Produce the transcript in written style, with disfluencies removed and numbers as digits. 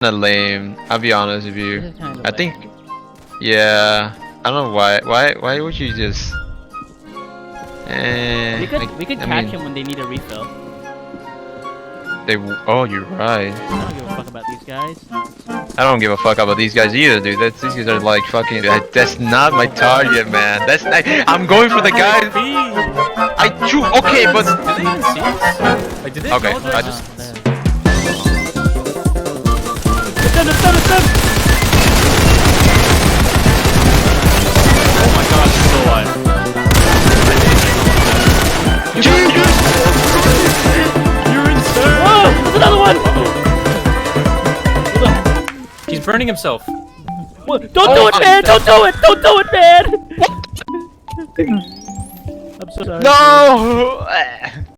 kinda lame. I'll be honest with you. This is kinda I think, lame. yeah. I don't know why. Why would you just? We could I catch mean, him when they need a refill. Oh, you're right. I don't give a fuck about these guys. I don't give a fuck about these guys either, dude. These guys are like fucking. That's not my target, man. I'm going for the guy. Okay, but. Did they even see us? Like, did they Okay, acknowledge I us? just. Oh my god, he's still alive. You're insane! Whoa! There's another one! He's burning himself. What? Don't do it, man! Don't do it! Don't do it, man! I'm so sorry. No!